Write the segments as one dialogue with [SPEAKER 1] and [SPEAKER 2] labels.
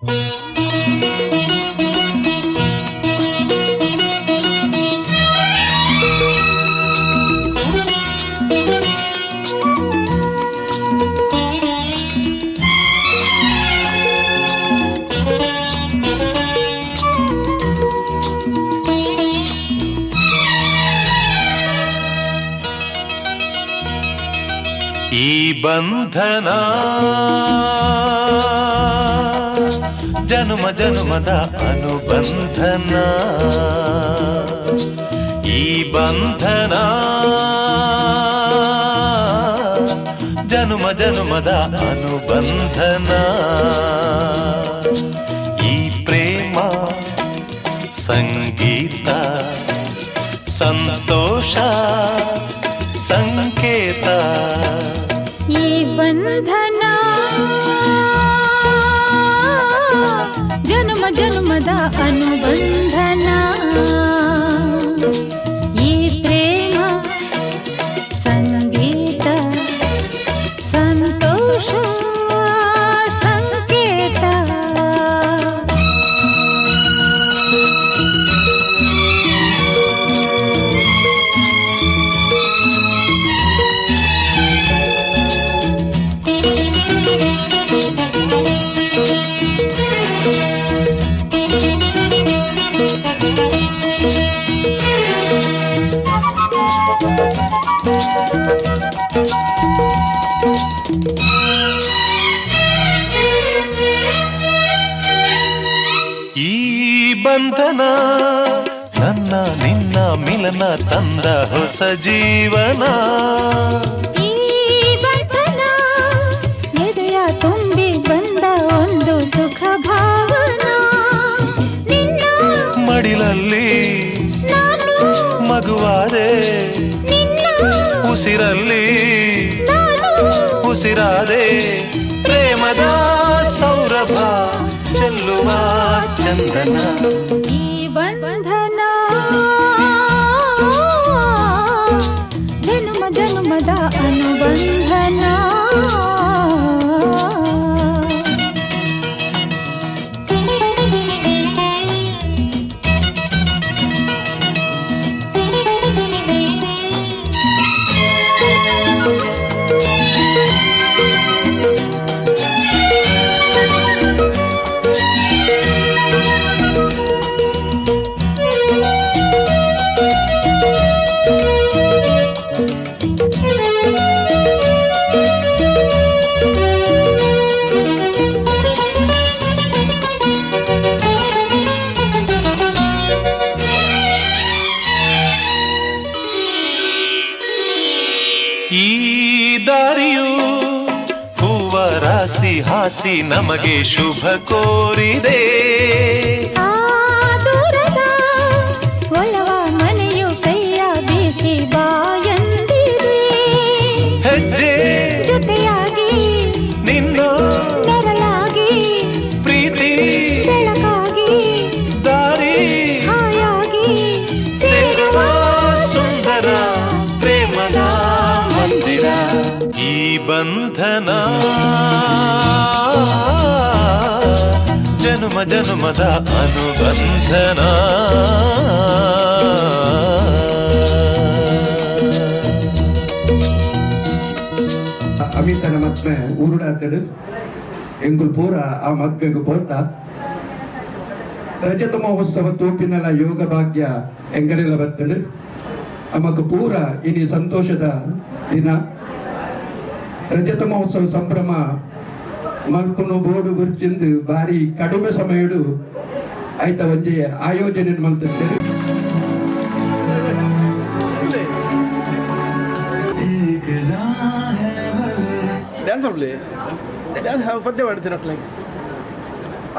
[SPEAKER 1] ಈ ಬಂಧನ ಜನುಮ ಜನುಮದ ಅನುಬಂಧನ, ಈ ಬಂಧನ ಜನುಮ ಜನುಮದ ಅನುಬಂಧನ, ಈ ಪ್ರೇಮ ಸಂಗೀತ ಸಂತೋಷ ಸಂಕೇತ,
[SPEAKER 2] ಈ ಬಂಧನ ಜನ್ಮ ಜನ್ಮದ ಅನುಬಂಧನ, ಈ ಪ್ರೇಮ ಸಂಗೀತ ಸಂತೋಷ ಸಂಕೇತ.
[SPEAKER 1] ಈ ಬಂಧನ ನನ್ನ ನಿನ್ನ ಮಿಲನ ತಂದ ಹೊಸ ಜೀವನ,
[SPEAKER 2] ಈ ಬಂಧನ ಎದೆಯ ತುಂಬಿ ಬಂದ ಒಂದು ಸುಖ ಭಾವನ, ನಿನ್ನ
[SPEAKER 1] ಮಡಿಲಲ್ಲಿ
[SPEAKER 2] ನಾನು
[SPEAKER 1] ಮಗುವಾದೆ,
[SPEAKER 2] ನಿನ್ನ
[SPEAKER 1] ಉಸಿರಲ್ಲಿ
[SPEAKER 2] ನಾನು
[SPEAKER 1] ಉಸಿರಾದೆ, ಪ್ರೇಮದ ಸೌರಭ ಚೆಲ್ಲುವ ಚಂದನ,
[SPEAKER 2] ಈ ಬಂಧನ ಜನ್ಮ ಜನ್ಮದ ಅನುಬಂಧನ.
[SPEAKER 1] ಈ ದಾರಿಯು ಹೂವ ರಾಸಿ ಹಾಸಿ ನಮಗೆ ಶುಭ ಕೋರಿದೆ,
[SPEAKER 2] ಆ ದೂರದ ಒಲವ ಮನೆಯು ಕೈಯ ಬೀಸಿ ಬಾಯಂದಿದೆ,
[SPEAKER 1] ಹೆಜ್ಜೆ
[SPEAKER 2] ಜೊತೆಯಾಗಿ
[SPEAKER 1] ನಿನ್ನ
[SPEAKER 2] ನೆರಳಾಗಿ
[SPEAKER 1] ಪ್ರೀತಿ
[SPEAKER 2] ಬೆಳಕಾಗಿ
[SPEAKER 1] ದಾರಿ
[SPEAKER 2] ಹಾಯಾಗಿ
[SPEAKER 1] ಸೇರುವ ಸುಂದರ ಪ್ರೇಮದ ಮಂದಿರ, ಈ ಬಂಧನ ಜನುಮ ಜನುಮದ ಅನುಬಂಧನ.
[SPEAKER 3] ಅಮಿತನ ಮತ್ಮೆ ಊರುಡಾತಡು ಎಂಗುಲ್ ಪೂರ ಆ ಮಗ್ಗು ಪೋತ ರಜತ ಮಹೋತ್ಸವ ತೋಪಿನಲ ಯೋಗ ಭಾಗ್ಯ ಎಂಗಲೆಲ್ಲ ಬರ್ತಡು ನಮಕ್ ಪೂರ ಇನಿ ಸಂತೋಷದ ದಿನ. ರಜತ ಮಹೋತ್ಸವ ಸಂಭ್ರಮ ಮಲ್ಪುನು ಬೋರ್ಡು ಗುರ್ಚಿಂದು ಬಾರಿ ಕಡಿಮೆ ಸಮಯಡು ಆಯ್ತ ಒಂಜಿ ಆಯೋಜನೆ ಮಾಡ್ತಿದ್ದೇವೆ.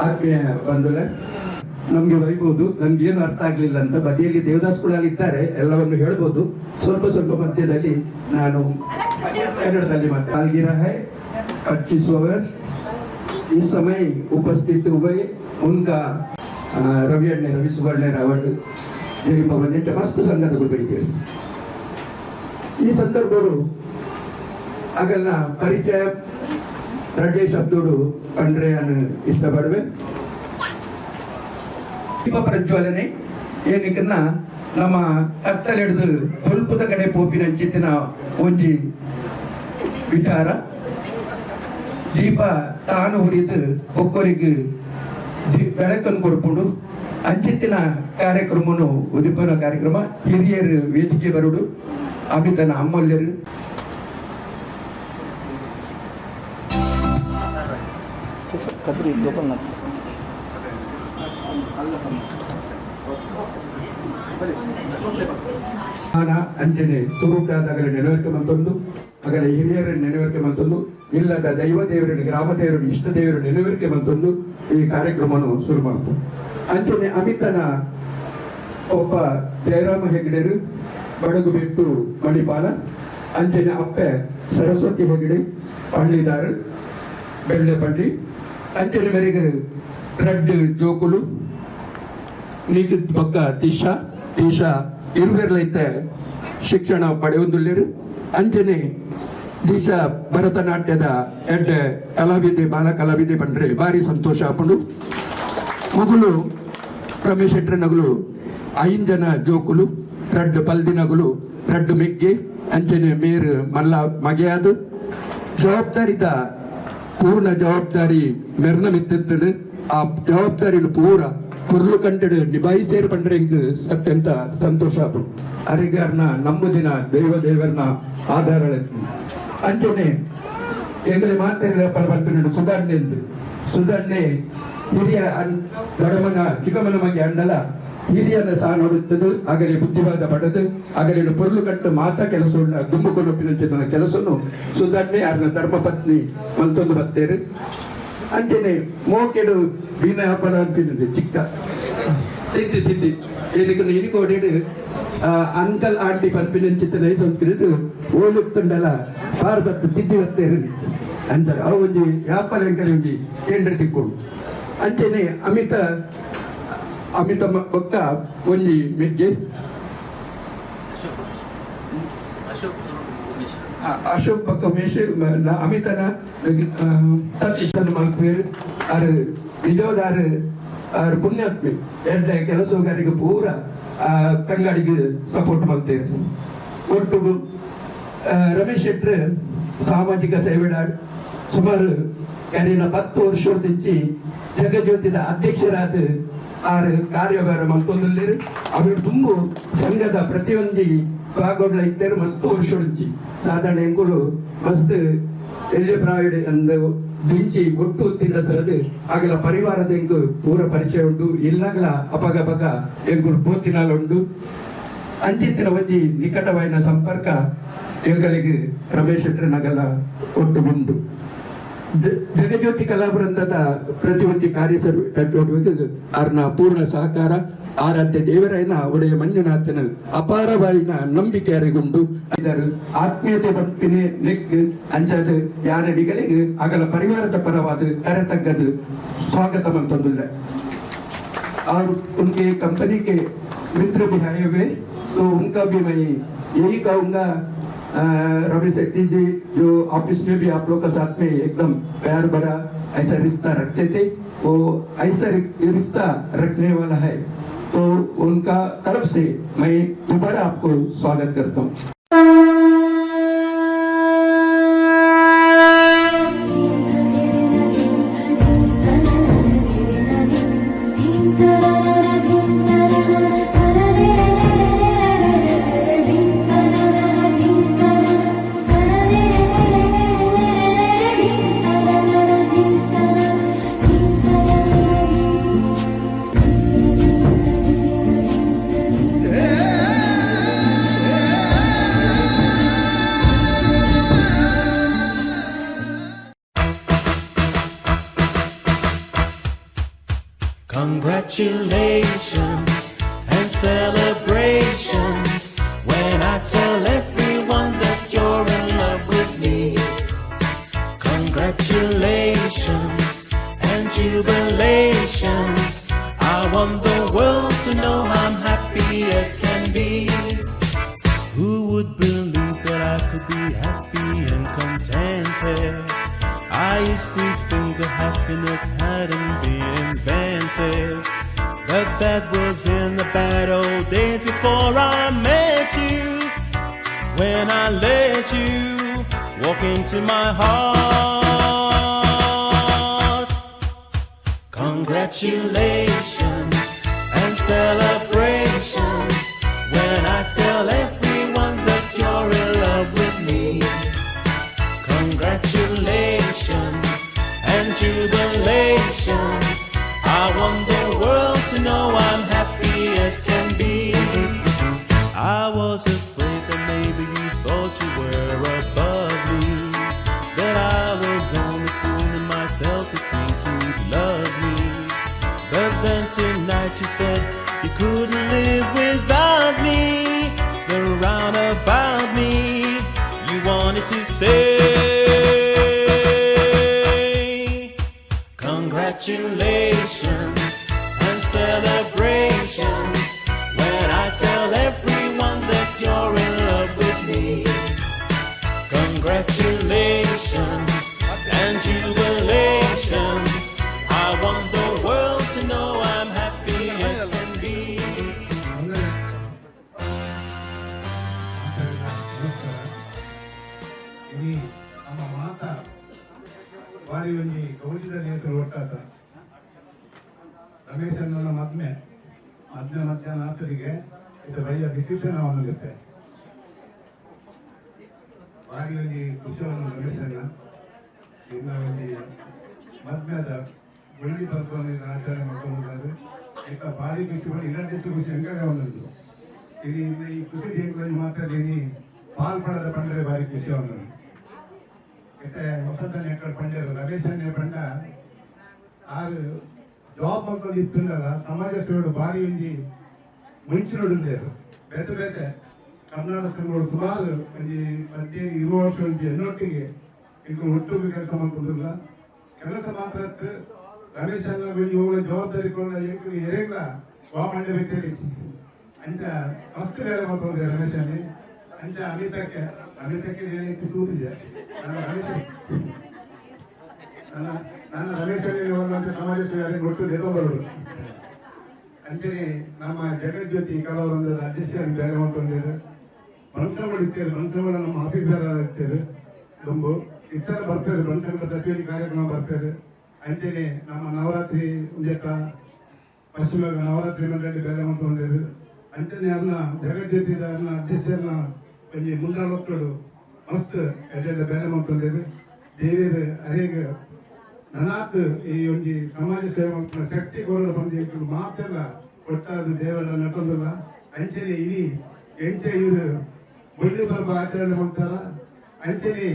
[SPEAKER 3] ಆತ್ಮೀಯ ಬಂಧುಗಳೇ, ನಮ್ಗೆ ಬೈಬಹುದು, ನಮ್ಗೆ ಏನು ಅರ್ಥ ಆಗ್ಲಿಲ್ಲ ಅಂತ ಬದಿಯಲ್ಲಿ ದೇವದಾಸ್ ಕೂಡ ಇದ್ದಾರೆ, ಎಲ್ಲವನ್ನು ಹೇಳ್ಬೋದು. ಸ್ವಲ್ಪ ಸ್ವಲ್ಪ ಮಧ್ಯದಲ್ಲಿ ನಾನು ಕನ್ನಡದಲ್ಲಿ मालगिरा है 25 वर्ष इस समय उपस्थित हुए उनका रवि सुवर्ण अवार्ड जरी भवन मस्त संगतಗಳು ಬೆಳಿತೀವಿ. ಈ ಸಂದರ್ಭಗಳು ಆಗಲ್ಲ ಪರಿಚಯ ರಡ್ಡೆ ಶಬ್ದೋಡು ಕಂಡ್ರೆ ನಾನು ಇಷ್ಟಪಡುವೆ. ದೀಪ ಪ್ರಜ್ವಲನೆ ಏನಕ್ಕನ್ನ ನಮ್ಮ ಕತ್ತಲೆಡ್ದು ತೊಲ್ಪದ ಕಡೆ ಪೋಪಿನ ಚಿತ್ತಿನ ಒಂಜಿ ವಿಚಾರ. ದೀಪ ತಾನು ಹುರಿದು ಒಕ್ಕರಿಗೆ ಬೆಳಕನ್ನು ಕೊಡ್ಕೊಂಡು ಅಂಚಿತ್ತಿನ ಕಾರ್ಯಕ್ರಮನು ಉದಿಪನ ಕಾರ್ಯಕ್ರಮ ಹಿರಿಯರು ವೇದಿಕೆ ಬರುಡು ಅಮಿತನ ಅಮ್ಮಲ್ಯರು ಅಂಚನೆ ಸುರುಟಾದಗಲ ನೆನವರಿಕೆ ಮತ್ತೊಂದು ಅಗಲ ಹಿರಿಯರ ನೆನವರಿಕೆ ಮತ್ತೊಂದು ಇಲ್ಲದ ದೈವ ದೇವರನ್ನು ಗ್ರಾಮ ದೇವರನ್ನು ಇಷ್ಟ ದೇವರ ನೆನವರಿಕೆ ಮತ್ತೊಂದು ಈ ಕಾರ್ಯಕ್ರಮವನ್ನು ಶುರು ಮಾಡ್ತು. ಅಂಚನೆ ಅಮಿತನ ಒಬ್ಬ ಜಯರಾಮ ಹೆಗ್ಡೆರು ಬಡಗು ಬೆಟ್ಟು ಮಣಿಪಾಲ ಅಂಚನೆ ಅಪ್ಪೆ ಸರಸ್ವತಿ ಹೆಗ್ಡೆ ಪಳ್ಳಿದಾರು ಬೆಳ್ಳೆ ಪಳ್ಳಿ ಅಂಚನೆ ಮೇರೆಗೆ ರೆಡ್ ಜೋಕುಲು ನೀತಿ ಪಕ್ಕ ತೀಶಾ ಇರುವೆರ್ಲೈತೆ ಶಿಕ್ಷಣ ಪಡೆಯುವುದಿಲ್ಲರು ಅಂಚನೆ ದಿಶಾ ಭರತನಾಟ್ಯದ ಎಡ್ಡೆ ಕಲಾವಿದೆ ಬಾಲ ಕಲಾವಿದೆ ಬಂದ್ರೆ ಭಾರಿ ಸಂತೋಷ ಆಪುಂಡು. ಮಗಳು ರಮೇಶ್ ಶೆಟ್ರ ನಗಲು 5 ಜನ ಜೋಕುಲು 2 ಪಲ್ದಿನಗಳು 2 ಮೆಗ್ಗೆ ಅಂಚನೆ ಮೇರ್ ಮಲ್ಲ ಮಗೆಯಾದ ಜವಾಬ್ದಾರಿದ ಪೂರ್ಣ ಜವಾಬ್ದಾರಿ ಮೆರ್ನ ಮಿತ್ತಿರ್ತದೆ. ಆ ಜವಾಬ್ದಾರಿಲು ಪೂರ ಕುರ್ಲು ಕಂಡು ನಿಭಾಯಿಸೇರು ಪಂಡ್ರೆ ಅತ್ಯಂತ ಸಂತೋಷ ಆಪು. ಅರಿಗಾರನ ನಂಬುದಿನ ದೇವರನ ಆಧಾರ ಅಂಚನೆ ಎಂಗಲೆ ಮಾತಾಡಿದ ಪರಬರ್ತ ಸುಧಾರಣೆ ಹಿರಿಯ ದೊಡಮನ ಚಿಕ್ಕಮ್ಮನ ಮಗೆ ಅಂಡಲ ಹಿರಿಯನ ಸಹ ನೋಡುತ್ತದೆ. ಆಗಲೇ ಬುದ್ಧಿವಾದ ಪಡೆದು ಆಗಲೇ ಪೊರ್ಲು ಕಟ್ಟು ಮಾತಾ ಕೆಲಸ ದುಂಬುಕೊಂಡೊಪ್ಪಿನ ಕೆಲಸವನ್ನು ಸುಧಾರಣೆ ಅವರ ಧರ್ಮಪತ್ನಿ ಮತ್ತೊಂದು ಬತ್ತೇರು ಅಂಚನೆ ಮೋಕೆಡು ಬೀನಾಪನ ಅನ್ಪಿನದೆ ಚಿಕ್ಕ ತಿದ್ದಿ ಏನಕ್ಕೆ ಇನಿಕೋಡಿಡು ಅಂಕಲ್ ಆಂಟಿ ಪನ್ಪಿನಂಚಿತ್ತ ನೈ ಸಂಸ್ಕೃತಿ ಓಲುತ್ತುಂಡಲ ಸಾರ್ ಬತ್ತು ತಿದ್ದಿ ಬತ್ತೇರು ಅಂಚನೆ ಅವು ಒಂಜಿ ಯಾಪಲ ಅಂಕಲ್ ಒಂಜಿ ಕೇಂದ್ರ ತಿಕ್ಕೊಂಡು ಅಂಚನೆ ಅಮಿತ ಒಕ್ಕ ಒಂಜಿ ಮೆಗ್ಗೆ ಅಶೋಕ್ ಪಕ್ಕ ಮೇಷ ಅಮಿತನ ಸತೀಶ್ ಮಲ್ಪೇರು ಆರು ನಿಜವಾದ ಆರು ಪುಣ್ಯಾತ್ಮಿ ಎರಡ ಕೆಲಸಗಾರಿಗೆ ಪೂರ ಕಂಗಾಡಿಗೆ ಸಪೋರ್ಟ್ ಮಾಡ್ತೇವೆ. ಒಟ್ಟು ರಮೇಶ್ ಶೆಟ್ರ್ ಸಾಮಾಜಿಕ ಸೇವೆಡ ಸುಮಾರು ಕರೀನ 10 ವರ್ಷದಿಂಚಿ ಜಗಜ್ಯೋತಿದ ಅಧ್ಯಕ್ಷರಾದ ಆರು ಕಾರ್ಯಭಾರ ಮತ್ತೊಂದು ಅವರು ತುಂಬು ಸಂಘದ ಪ್ರತಿಯೊಂದು ಭಾಗಗಳ ಇದ್ದಾರೆ ಮಸ್ತ್ ವರ್ಷ ಸಾಧಾರಣ ಎಂಕುಲು ಮಸ್ತ್ ಎಲ್ಲಿ ಪ್ರಾವಿಡ್ ಅಂದು ದಿಂಚಿ ಒಟ್ಟು ತಿಂಡ ಸರದು ಆಗಲ ಪರಿವಾರದ ಎಂಕು ಪೂರ ಪರಿಚಯ ಉಂಟು. ಇಲ್ಲಾಗಲ ಅಪಗ ಎಂಕುಲು ಪೋತಿನಾಲ ಉಂಟು. ಅಂಚಿತ್ತಿನ ಒಂಜಿ ನಿಕಟವಾಯಿನ ಸಂಪರ್ಕ ಎಂಗಳಿಗೆ ರಮೇಶ್ ಶೆಟ್ರ್ ನಗಲ ಒಟ್ಟು ಉಂಟು. ಜಗಜ್ಯೋತಿ ಕಲಾವೃಂದದ ಪ್ರತಿಯೊಂದು ಕಾರ್ಯ ಚಟುವಟಿಕೆ ಅವ್ರನ್ನ ಪೂರ್ಣ ಸಹಕಾರ ಆರಾಧ್ಯ ದೇವರಾಯನ ಒಡೆಯ ಮಂಜುನಾಥನ ಅಪಾರವಾಯಿನ ನಂಬಿಕೆ ಅರಿಗೊಂಡು ಇದರ ಆತ್ಮೀಯತೆ ಬಂಪಿನ ನೆಕ್ ಅಂಚದ ಯಾನಡಿಗಳಿಗೆ ಆಗಲ ಪರಿವಾರದ ಪರವಾದ ಕರೆತಕ್ಕದು ಸ್ವಾಗತ ಮಂತೊಂದಿಲ್ಲ. और उनके कंपनी के मित्र भी आए हुए तो उनका भी मैं यही कहूँगा रमेश शेट्टी जी जो ऑफिस में भी आप लोग के साथ में एकदम प्यार भरा ऐसा रिश्ता रखते थे, वो ऐसा रिश्ता रखने वाला है तो उनका तरफ से मैं दोबारा आपको स्वागत करता हूँ.
[SPEAKER 1] Congratulations and celebrations when I tell everyone that you're in love with me. Congratulations and jubilations. I want the world to know I'm happy as can be. Who would believe that I could be happy and contented? I used happiness hadn't been invented. But that was in the bad old days before I met you. When I let you walk into my heart. Congratulations and celebrations when I tell everyone that you're in love with me. Congratulations and jubilations. I want the world to know I'm happy as can be. I was afraid that maybe you thought you were above me, that I was only fooling myself to think you'd love me. But then tonight you said you couldn't live without me. The roundabout me, you wanted to stay. Congratulations and celebrations when I tell everyone that you're in love with me. Congratulations and jubilations. I want the world to know I'm happy as can be.
[SPEAKER 4] ಇನಿ ನಮ್ಮ ಮಾತಾ ವಾರಿ ಒಂಜಿ ಕೌಜಿದ ನೇಸರು ಒಟ್ಟಾತ ರಮೇಶನ್ನ ಮಧ್ಯಾಹ್ನ ಆತರಿಗೆ ಇದು ಬಯ್ಯ description ಅವನಿರುತ್ತೆ ವಾರಿ ಒಂಜಿ ಖುಷಿಯನ್ನು ರಮೇಶನ್ನ ಇನ್ನ ಒಂಜಿ ಮದ್ಮೆದ ಬೆಳ್ಳಿ ಪರ್ಪವನ್ನು ಆಚರಣೆ ಮಾಡ್ಕೊಂಡು ಈಗ ಭಾರಿ ಖುಷಿ ಮಾಡಿ ಇನ್ನಷ್ಟು ಖುಷಿ ಹೆಂಗಾಗ ಒಂದೊಂದು ಇಲ್ಲಿ ಇನ್ನು ಈ ಖುಷಿ ದೇವರಲ್ಲಿ ಮಾತಾಡಿ ಪಾಲ್ಪಡದ ಪಂಡ್ರೆ ಭಾರಿ ಖುಷಿ ಅವನದು ಮತ್ತೆ ಹೊಸದನ್ನ ಎಕ್ಕಡೆ ಪಂಡ್ಯರು ರಮೇಶನ್ನೇ ಪಂಡ ಆರು ಜಾಬ್ ಮಕ್ಕಳು ಇತ್ತಂದಲ್ಲ ಸಮಾಜ ಸೇವೆ ಭಾರಿ ಒಂಜಿ ಮುಂಚಿನೊಡುಂದೇರು ಬೇತೆ ಬೇತೆ ಕರ್ನಾಟಕ ಸಂಘಗಳು ಸುಮಾರು ಒಂಜಿ 15-20 ವರ್ಷ ಒಂಜಿ ಎನ್ನೊಟ್ಟಿಗೆ ಈಗ ಒಟ್ಟಿಗೆ ಕೆಲಸ ಮಾಡ್ಕೊಂಡಿಲ್ಲ ಕೆಲಸ ಮಾತ್ರ ರಮೇಶ್ ಅನ್ನ ಇವುಗಳ ಜವಾಬ್ದಾರಿ ಕೊಂಡ ಎರೆಗ್ಲ ವಾಮಂಡ ಬೇಕೇರಿ ಅಂಚ ಮಸ್ತ್ ಬೇಲೆ ಮಾಡ್ಕೊಂಡೆ ರಮೇಶ್ ಅಲ್ಲಿ ಅಂಚ ಅಮಿತಕ್ಕೆ ಏನೈತಿ ತೂತಿದೆ ನನ್ನ ರಮೇಶ್ ಅಲ್ಲಿ ಒಂದಂತ ಸಮಾಜ ಸೇವೆ ಒಟ್ಟು ದೇವಬರು ಅಂಚನೆ ನಮ್ಮ ಜಗಜ್ಯೋತಿ ಕೆಲವೊಂದು ಅಧ್ಯಕ್ಷರಾಗಿ ಬೇರೆ ಮಾಡ್ಕೊಂಡಿದ್ದಾರೆ ಮನಸ್ಸುಗಳು ಇರ್ತೇವೆ ಮನಸ್ಸುಗಳು ನಮ್ಮ ಆಫೀಸರ್ ಇರ್ತೇವೆ ತುಂಬ ಇತರ ಬರ್ತಾರೆ ಮನಸ್ಸುಗಳ ಪ್ರತಿಯೊಂದು ಕಾರ್ಯಕ್ರಮ ಬರ್ತಾರೆ ಅಂಚನೆ ನಮ್ಮ ನವರಾತ್ರಿ ಉಂಜಕ ಪಶ್ಚಿಮ ನವರಾತ್ರಿ ಮಂಡಳಿ ಬೇರೆ ಮಾಡ್ಕೊಂಡಿದ್ದಾರೆ ಅಂಚನೆ ಅನ್ನ ಜಗಜ್ಯೋತಿ ಅನ್ನ ಅಧ್ಯಕ್ಷರನ್ನ ಒಂಜಿ ಮುಂದಾಳೊತ್ತಡು ಮಸ್ತ್ ಎಡ್ಡೆಲ್ಲ ಬೇರೆ ಮಾಡ್ಕೊಂಡಿದ್ದಾರೆ ದೇವಿಯರ ಅರೆಗೆ ನನಾತ್ ಈ ಒಂಜಿ ಸಮಾಜ ಸೇವೆ ಶಕ್ತಿ ಕೋರಲು ಬಂದು ಮಾತೆಲ್ಲ ಒಟ್ಟಾದ ದೇವರ ನಟೊಂದಿಲ್ಲ ಅಂಚನೆ ಇಡೀ ಎಂಚೆ ಇವರು ಬಳ್ಳಿ ಪರ್ವ ಆಚರಣೆ ಮಾಡ್ತಾರ ಅಂಚನೆ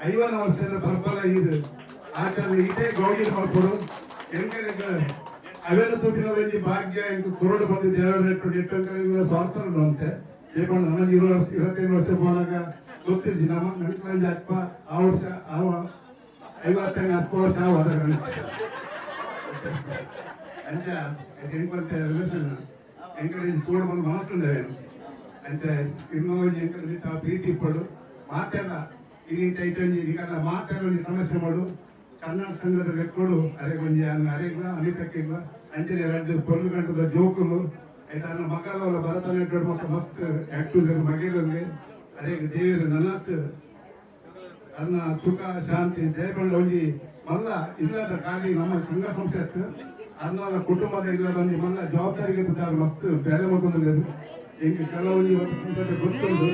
[SPEAKER 4] 50 ವರ್ಷದ ಪರ್ಪಲ ಇದು ಆಚರಣೆ ಇದೇ ಗೌಡಿ ಮಾಡ್ಕೊಡು ಹೆಂಗ ಅವೆಲ್ಲ ತುಂಬಿನ ವೆಂಜಿ ಭಾಗ್ಯ ಇಂಕ ಕುರುಡು ಬಂದು ದೇವರ ನೆಟ್ಟು ಸ್ವಾತಂತ್ರ್ಯ ಅಂತೆ ಏಕೊಂಡು ನನ್ನ 25 ವರ್ಷ ಹೋದಾಗ ಗೊತ್ತಿದ್ದಿ ನಮ್ಮ ನೆಂಟು ಅಪ್ಪ ಆ ವರ್ಷ 55 ವರ್ಷ ಆವಾಗ ಅಂಚ ಹೆಂಗಂತ ರಿಲೇಷನ್ ಹೆಂಗೆ ಕೂಡ ಬಂದು ಮನಸ್ಸುಂಡವೇನು ಅಂಚ ಇನ್ನೊಂದು ಹೆಂಗೆ ಪ್ರೀತಿ ಪಡು ಮಾತೆಲ್ಲ ಈ ಐಟೊಂಜಿ ಈಗ ಮಾತೆಲ್ಲ ಸಮಸ್ಯೆ ಮಾಡು ಕನ್ನಡ ಸಂಘದ ಲೆಕ್ಕಗಳು ಅರೆಗೊಂಜಿ ಅರೆಗ್ಲ ಅಮಿತಕ್ಕಿಲ್ಲ ಅಂಚನೆ 2 ಪೊರ್ಲು ಗಂಟದ ಜೋಕುಲು ಆಯ್ತಾ ನನ್ನ ಮಕ್ಕಳ ಭರತನಾಟ್ಯ ಮಕ್ಕಳು ಮಸ್ತ್ ಆಕ್ಟಿವ್ ಮಗಿರಲ್ಲಿ ಅರೆಗೆ ದೇವಿಯ ನನ್ನತ್ ನನ್ನ ಸುಖ ಶಾಂತಿ ಜಯಕೊಂಡ ಒಂಜಿ ಮಲ್ಲ ಇಲ್ಲದ ಖಾಲಿ ನಮ್ಮ ಸಂಘ ಸಂಸ್ಥೆ ಅದನ್ನ ಕುಟುಂಬದ ಇಲ್ಲದ ಒಂಜಿ ಮಲ್ಲ ಜವಾಬ್ದಾರಿಗೆ ಮಸ್ತ್ ಬೇರೆ ಮಾಡ್ಕೊಂಡು ಹಿಂಗೆ ಕೆಲವೊಂದು ಗೊತ್ತುಂಟು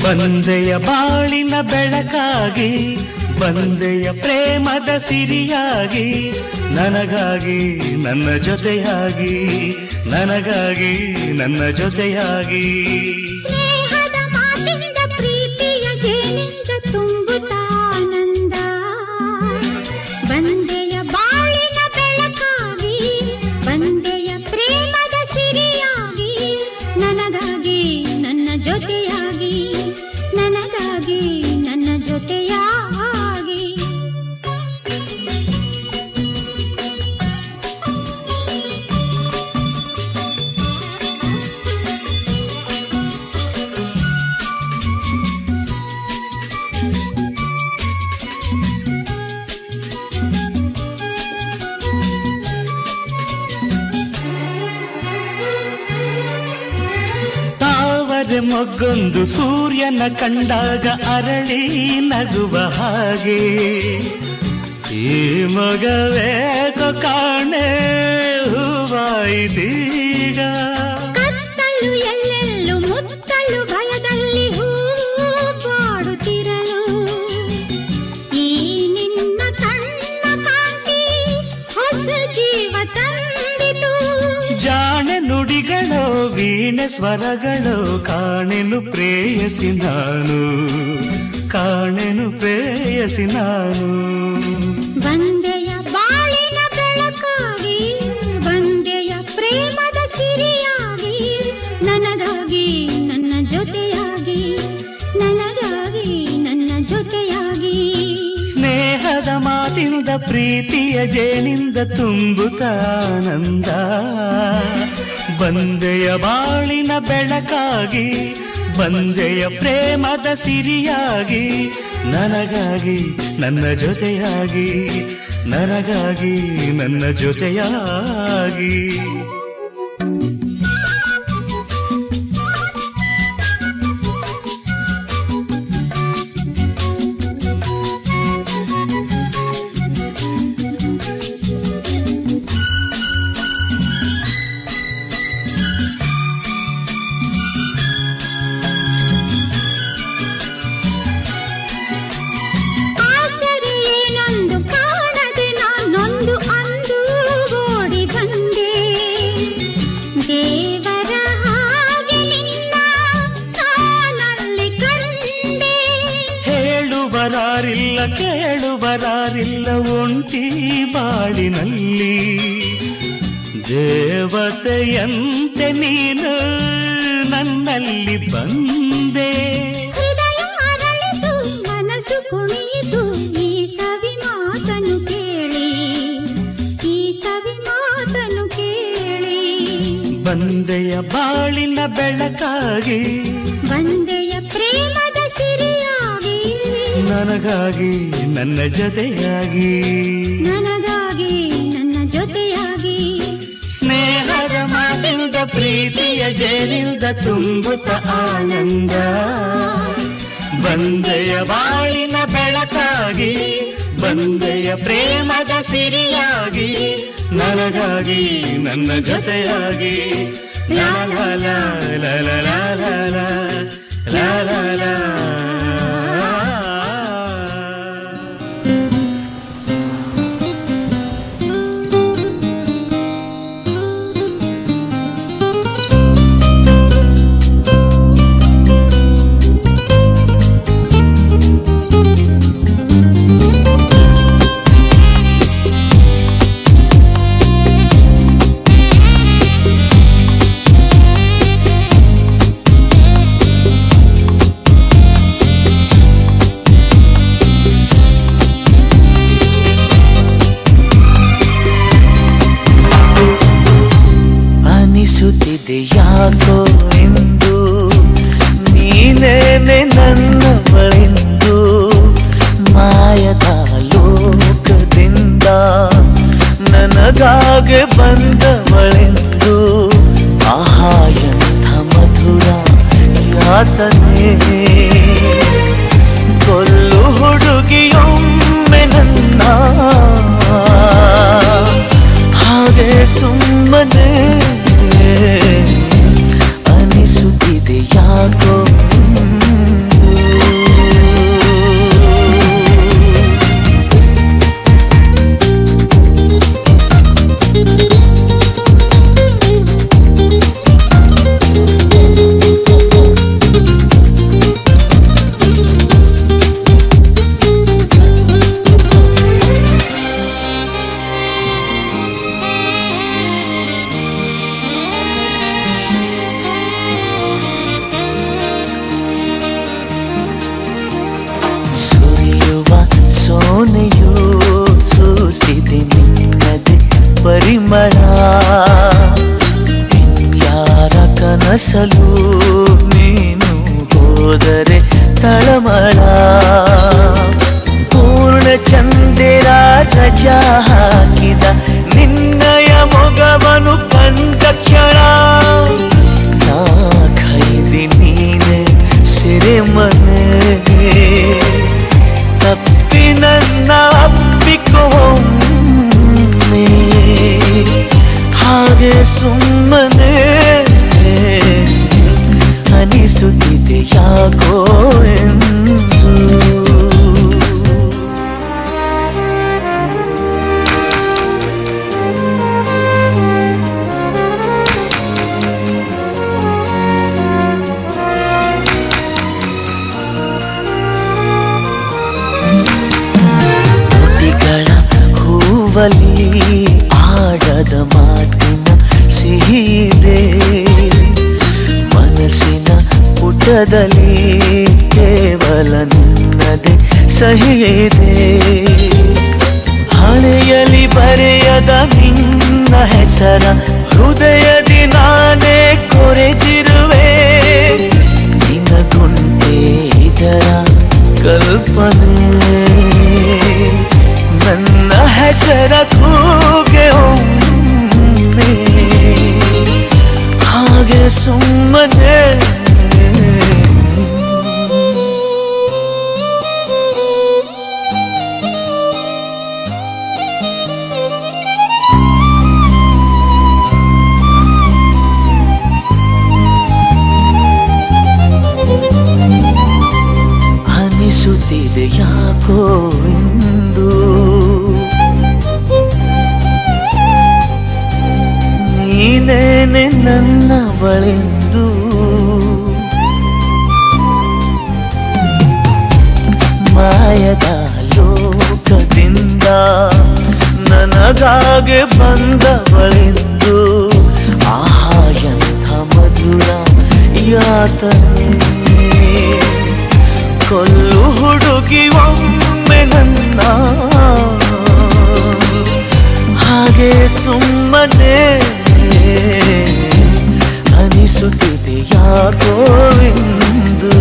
[SPEAKER 5] ಬಂದೆಯ ಬಾಳಿನ ಬೆಳಕಾಗಿ ಬಂದೆಯ ಪ್ರೇಮದ ಸಿರಿಯಾಗಿ ನನಗಾಗಿ ನನ್ನ ಜೊತೆಯಾಗಿ ನನಗಾಗಿ ನನ್ನ ಜೊತೆಯಾಗಿ
[SPEAKER 2] ಸ್ನೇಹದ ಮಾತಿನಿಂದ ಪ್ರೀತಿಯ ಜೇನಿಂದ ತುಂಬುತ್ತಾನಂದ ಬಂದೆಯ ಬಾಳಿನ ಬೆಳಕಾಗಿ ಬಂದೆಯ ಪ್ರೇಮದ ಸಿರಿಯಾಗಿ ನನಗಾಗಿ ನನ್ನ ಜೊತೆಯಾಗಿ ನನಗಾಗಿ ನನ್ನ ಜೊತೆಯಾಗಿ
[SPEAKER 5] ತಾವರೆ ಮೊಗ್ಗೊಂದು ಸೂರ್ಯನ ಕಂಡಾಗ ಅರಳಿ ನಗುವ ಹಾಗೆ ಈ ಮಗವೇಕೋ ಕಾಣೆ ಹೂವಾಯಿತೀಗ.
[SPEAKER 2] ಕತ್ತಲು ಎಲ್ಲೆಲ್ಲೂ ಮುತ್ತಲು ಭಯದಲ್ಲಿ ಹೂ ಬಾಡುತ್ತಿರಲು ಈ ನಿನ್ನ ಕಣ್ಣ ಕಾಂತಿ ಹೊಸ ಜೀವ ತಂದಿತು.
[SPEAKER 5] ಜಾಣೆ ನುಡಿಗಳೋ ವೀಣೆ ಸ್ವರಗಳೋ ಕಾಣೆನು ಪ್ರೇಯಸಿ ನಾನು, ಕಾಣೆನು ಪ್ರೇಯಸಿ ನಾನು.
[SPEAKER 2] ಬಂದೆಯ ಬಾಳಿನ ಬೆಳಕಾಗಿ ಬಂದೆಯ ಪ್ರೇಮದ ಸಿರಿಯಾಗಿ ನನಗಾಗಿ ನನ್ನ ಜೊತೆಯಾಗಿ ನನಗಾಗಿ ನನ್ನ ಜೊತೆಯಾಗಿ.
[SPEAKER 5] ಸ್ನೇಹದ ಮಾತಿನಿಂದ ಪ್ರೀತಿಯ ಜೇನಿಂದ ತುಂಬುತ್ತಾನಂದ. ಬಂದೆಯ ಬಾಳಿನ ಬೆಳಕಾಗಿ ಬಂದೆಯ ಪ್ರೇಮದ ಸಿರಿಯಾಗಿ ನನಗಾಗಿ ನನ್ನ ಜೊತೆಯಾಗಿ ನನಗಾಗಿ ನನ್ನ ಜೊತೆಯಾಗಿ. ಕೇಳುವರಾರಿಲ್ಲ ಒಂಟಿ ಬಾಳಿನಲ್ಲಿ ದೇವತೆಯಂತೆ ನೀನು ನನ್ನಲ್ಲಿ ಬಂದೆ.
[SPEAKER 2] ಹೃದಯ ಅರಳಿತು ಮನಸ್ಸು ಕುಣಿಯಿತು ಈ ಸವಿ ಮಾತನು ಕೇಳಿ ಈ ಸವಿ ಮಾತನು ಕೇಳಿ.
[SPEAKER 5] ಬಂದೆಯ ಬಾಳಿನ ಬೆಳಕಾಗಿ
[SPEAKER 2] ಬಂದೆಯ ಪ್ರೇಮದ ಸಿರಿಯಾಗಿ
[SPEAKER 5] ನನಗಾಗಿ ನನ್ನ ಜೊತೆಯಾಗಿ
[SPEAKER 2] ನನಗಾಗಿ ನನ್ನ ಜೊತೆಯಾಗಿ.
[SPEAKER 5] ಸ್ನೇಹದ ಮಾತಿಂದ ಪ್ರೀತಿಯ ಜೇನಿಂದ ತುಂಬುತ್ತ ಆನಂದ. ಬಂದೆಯ ಬಾಳಿನ ಬೆಳಕಾಗಿ ಬಂದೆಯ ಪ್ರೇಮದ ಸಿರಿಯಾಗಿ ನನಗಾಗಿ ನನ್ನ ಜೊತೆಯಾಗಿ. ಲಾ ಲಾ ಲಾ ಲಾ ಲಾ ಲಾ ಲಾ ಲಾ ಲಾ ಲಾ.
[SPEAKER 6] ಅನಿಸುತ್ತಿದೆ ಯಾಕೋ ಎಂದು ನೀನೇನೆ ನನ್ನವಳೆಂದು. ಮಾಯದ ಲೋಕದಿಂದ ನನಗಾಗೆ ಬಂದವಳೆಂದು. ಆಹಾ ಎಂಥ ಮಧುರ ಯಾತನೆ ಕೊಲ್ಲು ಹುಡುಗಿಯೊಮ್ಮೆ ನನ್ನ ಹಾಗೆ ಸುಮ್ಮನೆ ಅನಿಸುತ್ತಿದೆ ಯಾಕೋ. ಸೋನೆಯೂ ಸೂಸಿದೆ ನಿನ್ನದೆ ಪರಿಮಳ. ಯಾರ ಕನಸಲು ನೀನು ಹೋದರೆ ತಳಮಳ. ಪೂರ್ಣ ಚಂದಿರ ರಜಾ ಹಾಕಿದ ನಿನ್ನಯ ಮೊಗವನು ಕಂಡ ಕ್ಷಣ ನಾ ಖೈದಿ ನೀ ಹಾಗೆ ಸುಮ್ಮನೆ ಅನಿಸುತ್ತಿದೆ ಯಾಕೋ ಎಂದು. ತುಟಿಗಳ ಹೂವಲಿ ಆಡದ ಮಾತಿನ ಸಿಹಿದೆ, ಮನಸ್ಸಿನ ಪುಟದಲ್ಲಿ ಕೇವಲ ನಿನ್ನದೆ ಸಹಿದೆ. ಹಣೆಯಲ್ಲಿ ಬರೆಯದ ನಿನ್ನ ಹೆಸರ ಹೃದಯದಿ ನಾನೇ ಕೊರೆದಿರುವೆ. ನಿನಗುಂಟೆ ಇದರ ಕಲ್ಪನೆ, ನನ್ನ ಹೆಸರ ಕೂಗೆ ಒಮ್ಮೆ ಹಾಗೆ ಸುಮ್ಮನೆ. ಅನಿಸುತ್ತಿದೆ ಯಾಕೋ ಇಂದು ನೀನೇನೆ ನನ್ನವಳೆಂದು. ಮಾಯದ ಲೋಕದಿಂದ ನನಗಾಗೆ ಬಂದವಳೆಂದು. ಆಹಾ ಎಂಥ ಮಧುರ ಯಾತನೆ, ಕೊಲ್ಲು ಹುಡುಗಿ ಒಮ್ಮೆ ನನ್ನ ಹಾಗೆ ಸುಮ್ಮನೆ. ಅನಿಸುತ್ತಿದೆ ಯಾಕೋ ಎಂದು.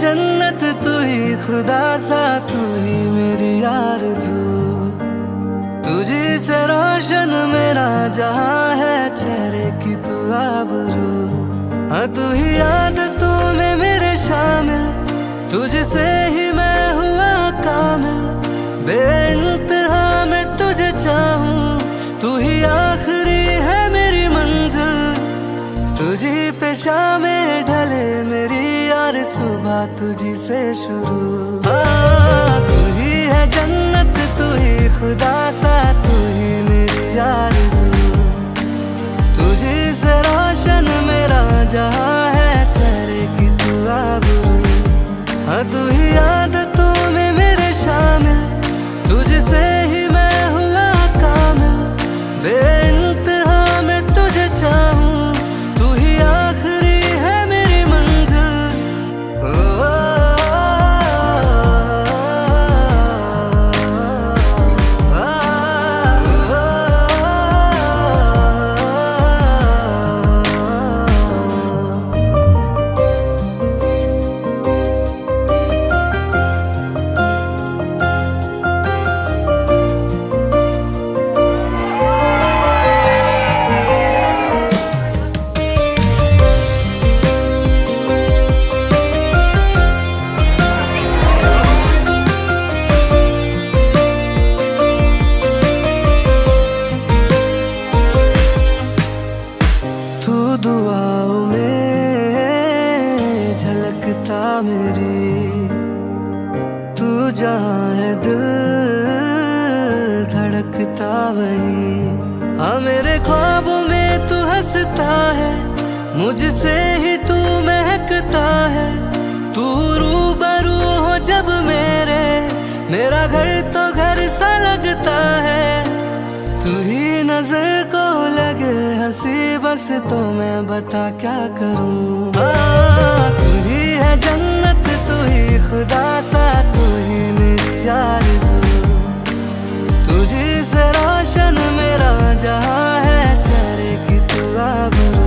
[SPEAKER 6] जन्नत तू ही खुदा सा, तू ही मेरी आरज़ू, तुझी से रोशन मेरा जहां है, चेहरे की तू आबरू. हाँ तू ही आदतों में मेरे शामिल, तुझसे ही मैं हुआ कामिल. बेइंतहा मैं तुझे चाहूं, तू ही आखिरी है मेरी मंजिल. तुझी पे शामें ढले मेरी यार सुबह तुझी से शुरू. तू ही है जन्नत, तू ही खुदा सा, तू ही मेरी आरज़ू, तुझी से रोशन मेरा जहां है, चेहरे की तू आबरू. हाँ तू ही आदतों में मेरे शामिल, तुझसे ही मैं हुआ कामिल. बेइंतहा मैं तुझे चाहूं, तू ही आखिरी है मेरी मंजिल. दुआओं में झलकता मेरी, तू जहाँ है दिल धड़कता वही. हाँ मेरे ख्वाबों में तू हंसता है, मुझसे ही तू महकता है. तू रूबरू हो जब मेरा घर तो घर सा लगता है. तू ही नजर को लगे हंसी बस तो मैं बता क्या करूं. तू ही है जन्नत, तू ही खुदा सा, तू ही मेरी आरज़ू, तुझी से रोशन मेरा जहां है, चेहरे की तू आबरू.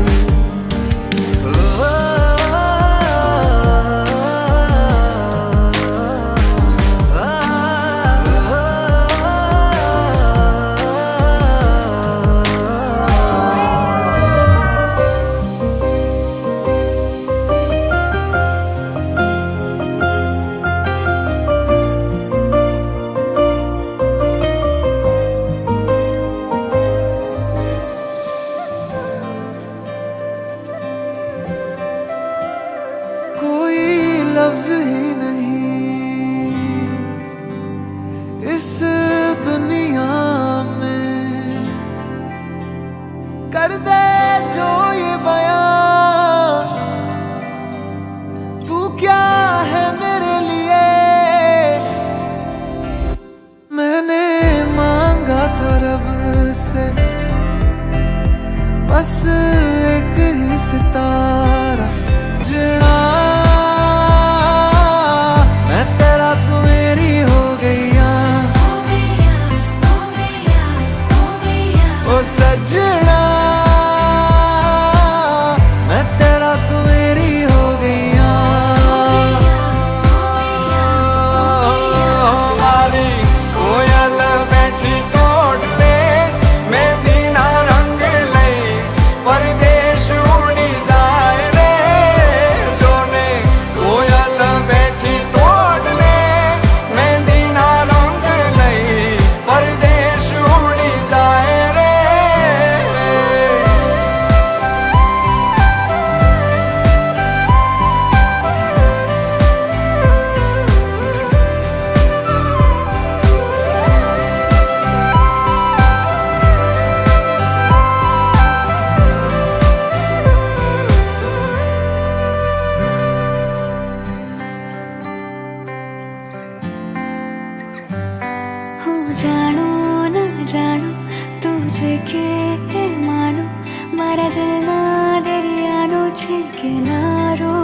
[SPEAKER 6] किनारो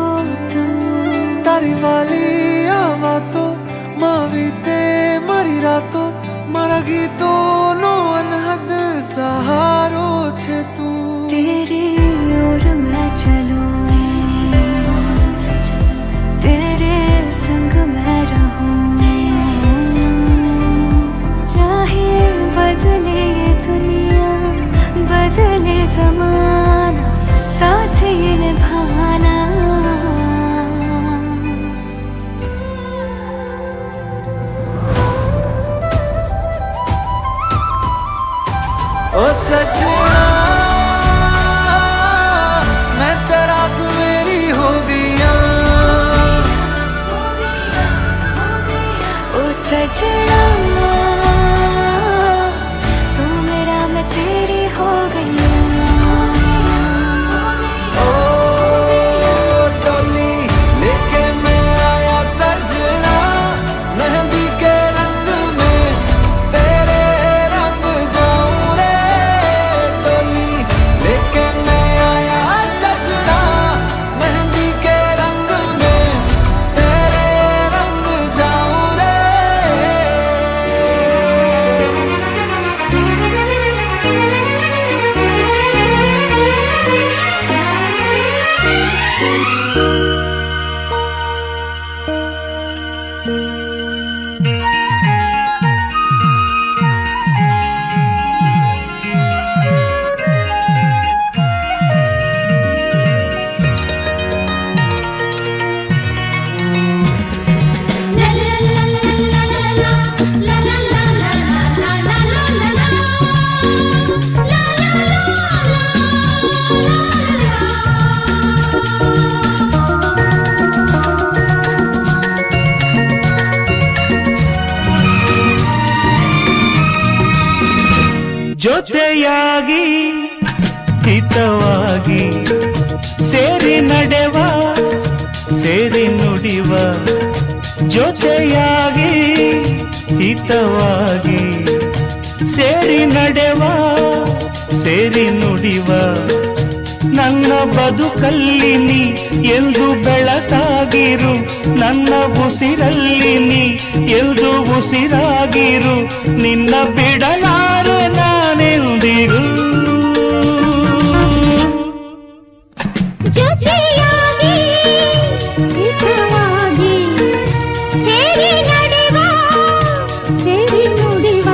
[SPEAKER 6] तू तारी वाली आवातो मावीते मरी रातो मारा गीतो नो अनहद सहारो छे तू तेरी ओर मैं चलूं तेरे संग मैं रहूं चाहे बदले ये दुनिया बदले ज़माना साथ ये निभाना ओ सजना मैं तेरा तू मेरी हो गईया ओ सजना तू मेरा मैं तेरी हो गईया ओ डोली लेके मैं आया सजना मेहंदी के रंग में तेरे रंग जाऊं रे डोली लेके मैं आया सजना मेहंदी के रंग में तेरे रंग जाऊं रे
[SPEAKER 5] ಜೊತೆಯಾಗಿ ಹಿತವಾಗಿ ಸೇರಿ ನಡೆವ ಸೇರಿ ನುಡಿವ ಜೊತೆಯಾಗಿ ಹಿತವಾಗಿ ಸೇರಿ ನಡೆವ ಸೇರಿ ನುಡಿವ ನನ್ನ ಬದುಕಲ್ಲಿ ನೀ ಎಂದು ಬೆಳಕಾಗಿರು ನನ್ನ ಉಸಿರಲ್ಲಿ ನೀ ಎಂದು ಉಸಿರಾಗಿರು ನಿನ್ನ ಬಿಡಲಾರೆ ನಾನೆಂದಿರು
[SPEAKER 2] ಜೊತೆಯಾಗಿ ಹಿತವಾಗಿ ಸೇರಿ ನಡೆವ ಸೇರಿ ನುಡಿವ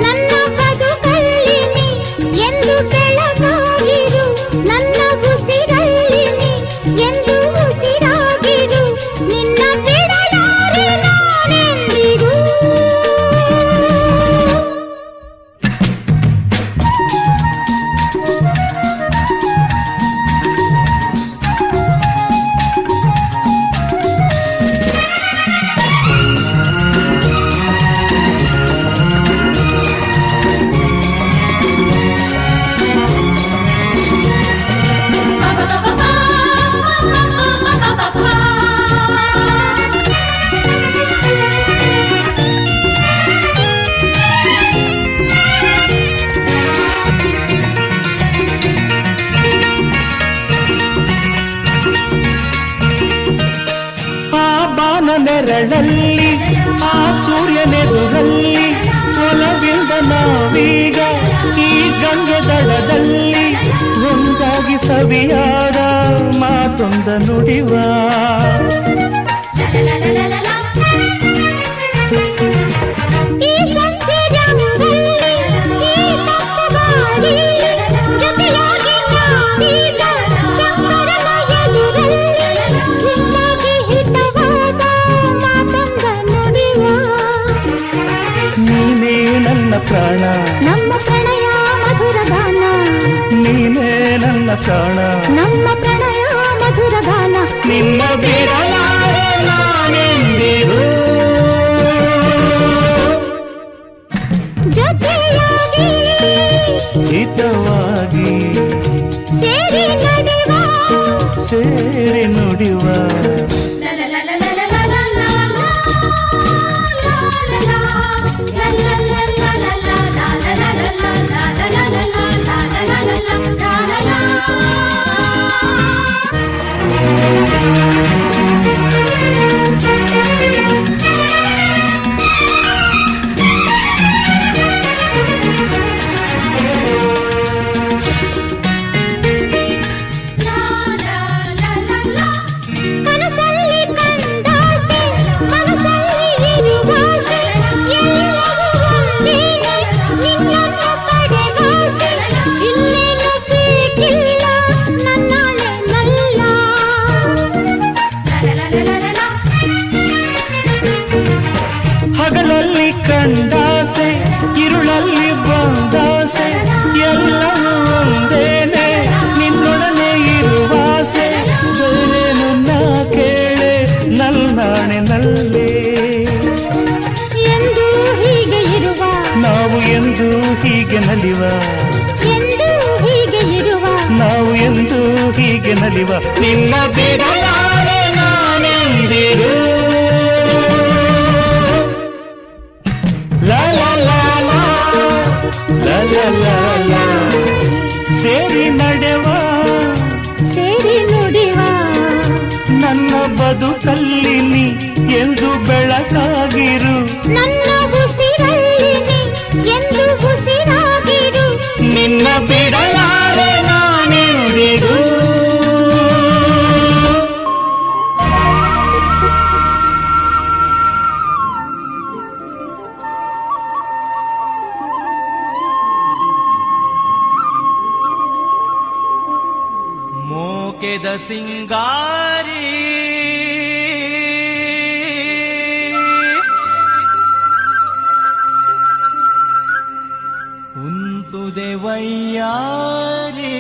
[SPEAKER 2] ನನ್ನ ಬದುಕಲ್ಲಿ ನೀ ಎಂದು ಬೆಳಕಾಗಿರು ನನ್ನ ಉಸಿರಲ್ಲಿ ನೀ ಎಂದು ಉಸಿರಾಗಿರು ನಿನ್ನ ಬಿಡಲಾರೆ ನಾನೆಂದಿಗೂ
[SPEAKER 5] ನೆರಳಲ್ಲಿ ಆ ಸೂರ್ಯನೆದುರಲ್ಲಿ ಒಲವಿಂದ ನಾವೀಗ ಈ ಗಂಗೆ ದಡದಲ್ಲಿ ಒಂದಾಗಿ ಸವಿಯಾದ ಮಾತೊಂದ ನುಡಿವ
[SPEAKER 2] ಈ ಸಂತೆ ರಂಗಲ್ಲಿ ಈ ತಪ್ಪು ಗಾಳಿ ಜೊತೆಯಾಗಿ ನಾವೀಗ ಶಂಕರನ ಎದುರಲ್ಲಿ ನಿನ್ನಾಗಿ ಹಿತವಾದ ಮಾತೊಂದ ನುಡಿವ
[SPEAKER 5] ನೀನೇ ನನ್ನ ಪ್ರಾಣ
[SPEAKER 2] ನಮ್ಮ ಪ್ರಣಯ ಮಧುರ ಗಾನ
[SPEAKER 5] ನೀನೇ ನನ್ನ ಪ್ರಾಣ
[SPEAKER 2] ನಮ್ಮ ಪ್ರಣಯ ಮಧುರ ಗಾನ
[SPEAKER 5] ನಿನ್ನ ಬಿಡಲಾರೆ ನಾನೆಂದಿರು
[SPEAKER 2] ಜೊತೆಯಾಗಿ
[SPEAKER 5] ಹಿತವಾಗಿ
[SPEAKER 2] ಸೇರಿ ನಡೆವ
[SPEAKER 5] ಸೇರಿ ನುಡಿವ
[SPEAKER 2] la
[SPEAKER 5] ಕಂಡಾಸೆ ഇരുಳಲ್ಲಿ ಬಂದಾಸೆ ಎಲ್ಲವೂ ಒಂದೇನೆ ನಿನ್ನೊಡನೆ ಇರುವಾಸೆ ಬೇರೇನು ನಾ ಕೇಳೆ ನಲ್ಲಾಣೆ ನಲ್ಲೇ
[SPEAKER 2] ಎಂದು ಹೀಗೆ ಇರುವ
[SPEAKER 5] ನಾವು ಎಂದು ಹೀಗೆ ನಲಿವ
[SPEAKER 2] ಎಂದು ಹೀಗೆ ಇರುವ
[SPEAKER 5] ನಾವು ಎಂದು ಹೀಗೆ ನಲಿವ ನಿನ್ನ ಬಿಡಲಾರೆ ನಾನೆಂದಿರು ಲಾ ಲಾ ಲಾ ಲಾ ಲಾ ಲಾ ಲಾ ಲಾ ಸೇರಿ ನಡೆವ
[SPEAKER 2] ಸೇರಿ ನುಡಿವ
[SPEAKER 5] ನನ್ನ ಬದುಕಲ್ಲಿ ನೀ ಎಂದು ಬೆಳಕಾಗಿರು
[SPEAKER 2] ನನ್ನ ಉಸಿರಲ್ಲಿ ನೀ ಎಂದು ಉಸಿರಾಗಿರು
[SPEAKER 5] ನಿನ್ನ ಬಿಡಲಾರೆ ನಾನೆಂದಿರು
[SPEAKER 6] ಮೋಕೆದ ಸಿಂಗಾರಿ ಕುಂತುದೆ ವಯ್ಯಾರಿ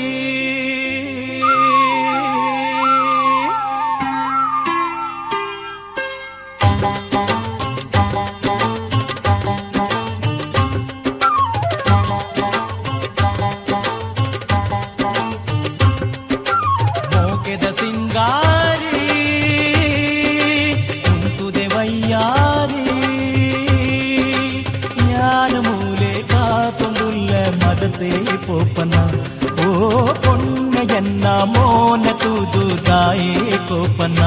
[SPEAKER 6] ಮೋಕೆದ ಸಿಂಗಾರಿ ಕುಂತುದೆ ವಯ್ಯಾರಿ ಜ್ಞಾನ ಮೂಲೆ ಕಾತೊಂದುಲ್ಲ ಮದತೆ ಪೋಪನ ಓ ಪೊಣ್ಣೆಯನ್ನ ಮೋನ ತೂದು ದಾಯೇ ಕೋಪನ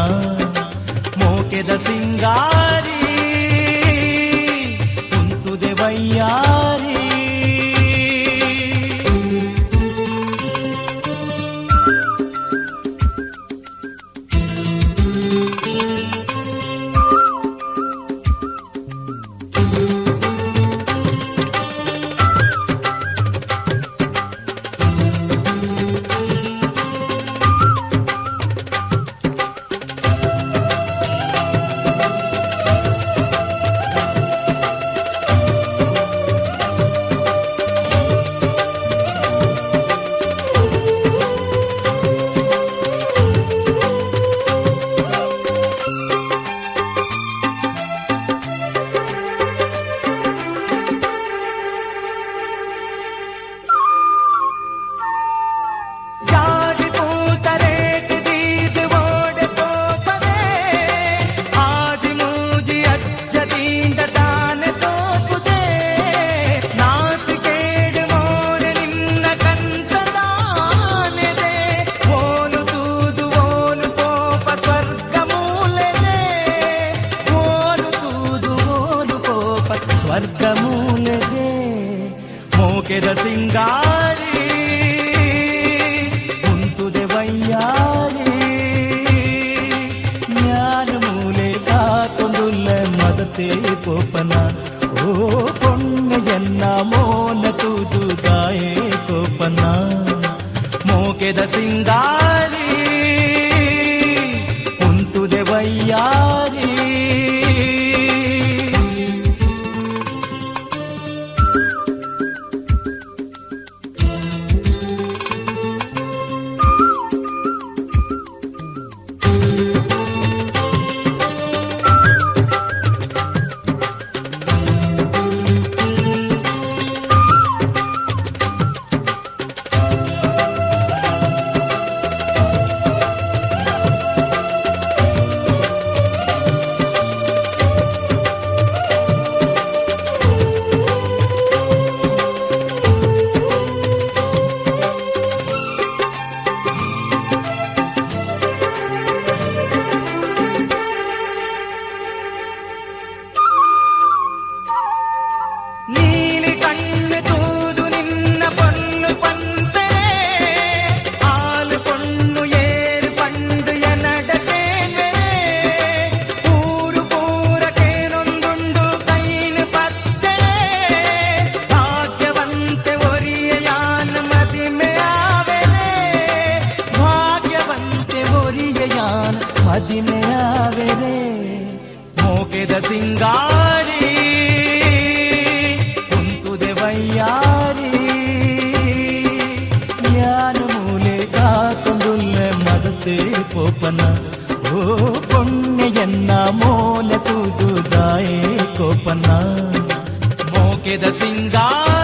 [SPEAKER 6] ಮೋಕೆದ ಸಿಂಗಾರಿ ಕುಂತುದೆ ವಯ್ಯಾರಿ ಸ್ವರ್ಗಮೂಲೆಗೆ ಮೋಕೆದ ಸಿಂಗಾರಿ ಕುಂತುದೆ ವಯ್ಯಾರಿ ಜ್ಞಾನ ಮೂಲೆ ಕಾತೊಂದುಲ್ಲ ಮದತೆ ಕೋಪನ ಓ ಪೊಣ್ಣೆಯನ್ನ ಮೋನ ತೂದು ದಾಯೇ ಕೋಪನ ಮೋಕೆದ ಸಿಂಗಾರಿ ಕುಂತುದೆ ವಯ್ಯಾರಿ ಮದಿಮೆಯಾವೆರೆ ಮೋಕೆದ ಸಿಂಗಾರಿ
[SPEAKER 1] ಎನ್ನ ಮೋಲ ತೂದುದಾಯೆ ಕೋಪನ ಮೋಕೆದ ಸಿಂಗಾರ